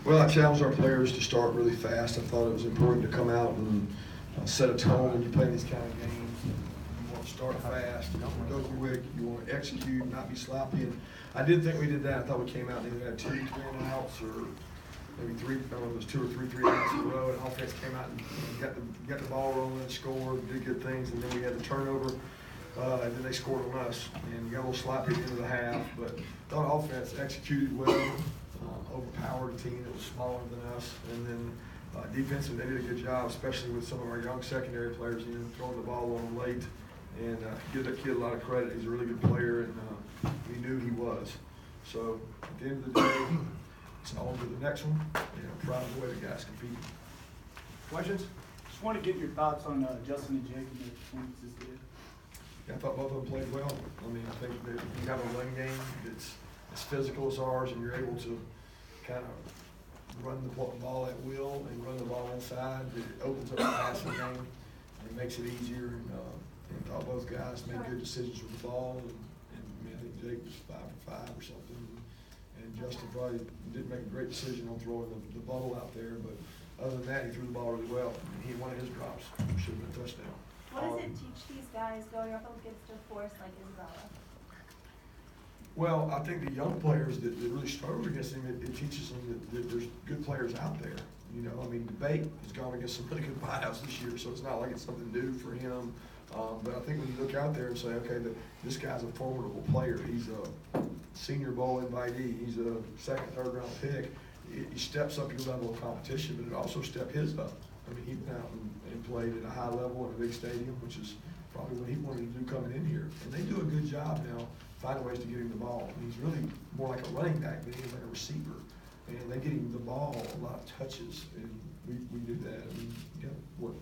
Well, I challenged our players to start really fast. I thought it was important to come out and set a tone when you play these kind of games. You want to start fast, you want to go quick, you want to execute, not be sloppy. And I did think we did that. I thought we came out and either had 2 3-and-outs or maybe 3, I don't know, it was 2 or 3 3-and-outs in a row. And offense came out and got the ball rolling, scored, did good things, and then we had the turnover. And then they scored on us, and we got a little sloppy at the end of the half. But thought offense executed well. Overpowered a team that was smaller than us, and then defensively they did a good job, especially with some of our young secondary players, throwing the ball on them late. And give that kid a lot of credit. He's a really good player, and we knew he was. So at the end of the day, it's on to the next one. I'm proud of the way the guys competed. Questions? Just want to get your thoughts on Justin and Jake and their performances today. Yeah, I thought both of them played well. I mean, I think that you have a run game that's as physical as ours, and you're able to kind of run the ball at will and run the ball inside. It opens up the passing game and it makes it easier. And I thought both guys made good decisions with the ball. And I think Jake was 5 for 5 or something. And Justin probably didn't make a great decision on throwing the bubble out there. But other than that, he threw the ball really well. I mean, one of his drops should have been a touchdown. What does it teach these guys going up against a force like Isabella? Well, I think the young players that really struggle against him, it teaches them that there's good players out there. I mean, Debate has gone against some really good buyouts this year, so it's not like it's something new for him. But I think when you look out there and say, okay, this guy's a formidable player. He's a Senior Bowl invitee. He's a second, third round pick. He steps up your level of competition, but it also stepped his up. I mean, he went out and played at a high level in a big stadium, which is probably what he wanted to do coming in here. And they do a good job now finding ways to get him the ball. And he's really more like a running back than he is like a receiver. And they get him the ball a lot of touches, and we did that. I mean,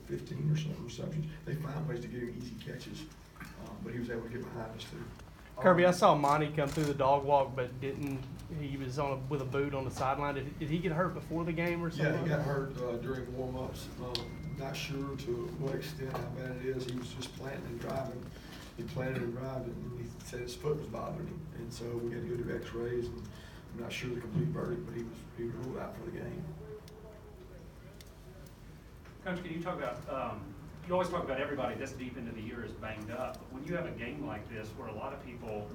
15 or something receptions. They find ways to get him easy catches, but he was able to get behind us too. Kirby, I saw Monty come through the dog walk, but didn't. He was with a boot on the sideline. Did he get hurt before the game or something? Yeah, he got hurt during warm-ups. Not sure to what extent, how bad it is. He was just planting and driving. He planted and drived, and he said his foot was bothering him, and so we had to go to X-rays. And I'm not sure the complete verdict, but he was ruled out for the game. Coach, can you talk about? You always talk about everybody this deep into the year is banged up. But when you have a game like this, where a lot of people,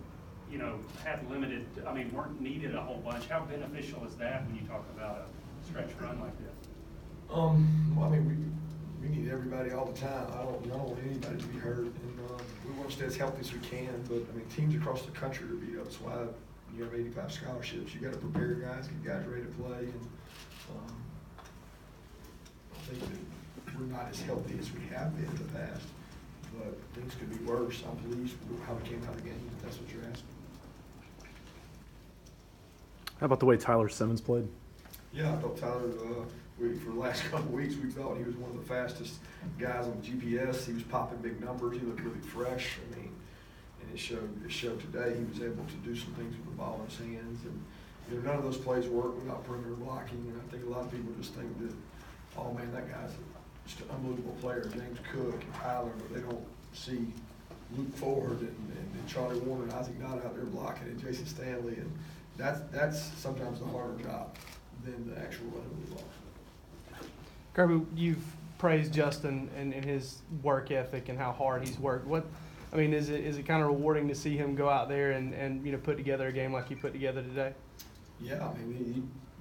had limited, weren't needed a whole bunch, how beneficial is that when you talk about a stretch run like this? Well, we need everybody all the time. I don't want anybody to be hurt, and we want to stay as healthy as we can. But teams across the country are beat up. That's why you have 85 scholarships. You got to prepare guys, get guys ready to play, and I think that we're not as healthy as we have been in the past. But things could be worse. I'm pleased with how we came out of the game, if that's what you're asking. How about the way Tyler Simmons played? Yeah, I thought Tyler, for the last couple of weeks, we thought he was one of the fastest guys on GPS. He was popping big numbers. He looked really fresh. And it showed today. He was able to do some things with the ball in his hands. And none of those plays work without perimeter blocking. And I think a lot of people just think that, oh man, that guy's just an unbelievable player. James Cook and Tyler, but they don't see Luke Ford and Charlie Warner and Isaac Knott out there blocking, and Jason Stanley, and that's sometimes the harder job than the actual running of the ball. Kirby, you've praised Justin and his work ethic and how hard he's worked. Is it kind of rewarding to see him go out there and put together a game like he put together today? Yeah,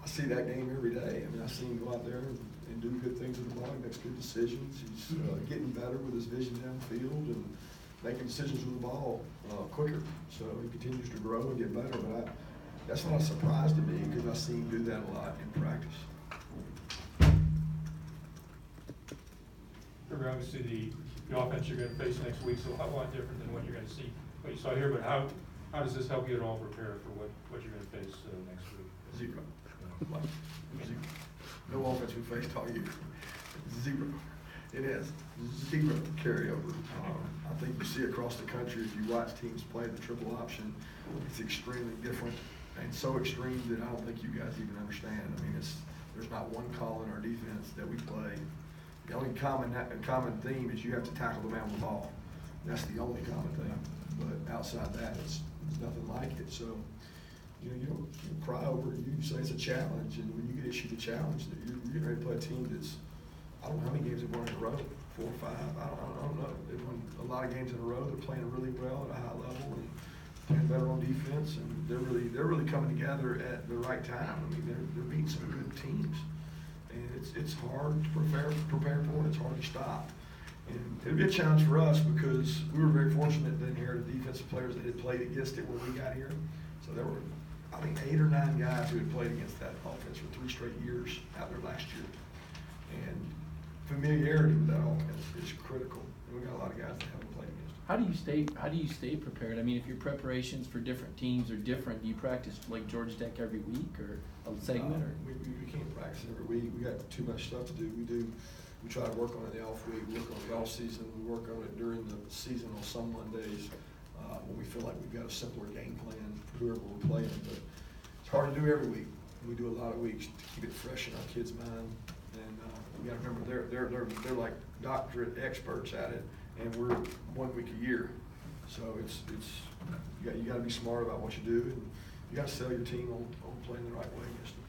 I see that game every day. I see him go out there and do good things with the ball. He makes good decisions. He's getting better with his vision downfield and making decisions with the ball quicker. So he continues to grow and get better. But that's not a surprise to me because I see him do that a lot in practice. Obviously, the offense you're going to face next week is a lot different than what you're going to see, what you saw here. But how does this help you at all prepare for what you're going to face next week? Zero. No offense we faced all year. Zero. It is. Zero carryover. I think you see across the country, if you watch teams play the triple option, it's extremely different and so extreme that I don't think you guys even understand. There's not one call in our defense that we play. The only common theme is you have to tackle the man with the ball. That's the only common thing. But outside that, it's nothing like it. So you don't cry over it. You say it's a challenge, and when you get issued a challenge, that you're getting ready to play a team that's, I don't know how many games they've won in a row, 4 or 5. I don't know. They've won a lot of games in a row. They're playing really well at a high level and playing better on defense, and they're really coming together at the right time. I mean, they're beating some good teams, and it's hard to prepare for it. It's hard to stop. And it'll be a challenge for us because we were very fortunate to inherit defensive players that had played against it when we got here. So there were, I think, 8 or 9 guys who had played against that offense for 3 straight years out there last year. And familiarity with that offense is critical. And we got a lot of guys that haven't played against it. How do you stay prepared? I mean, if your preparations for different teams are different, do you practice like Georgia Tech every week or a segment? Or? We can't practice every week. We got too much stuff to do. We try to work on it in the off week, work on it the off season. We work on it during the season on some Mondays when we feel like we've got a simpler game plan for whoever we're playing. But it's hard to do every week. We do a lot of weeks to keep it fresh in our kids' mind. And we got to remember they're like doctorate experts at it, and we're 1 week a year. So it's you got to be smart about what you do, and you got to sell your team on playing the right way against them.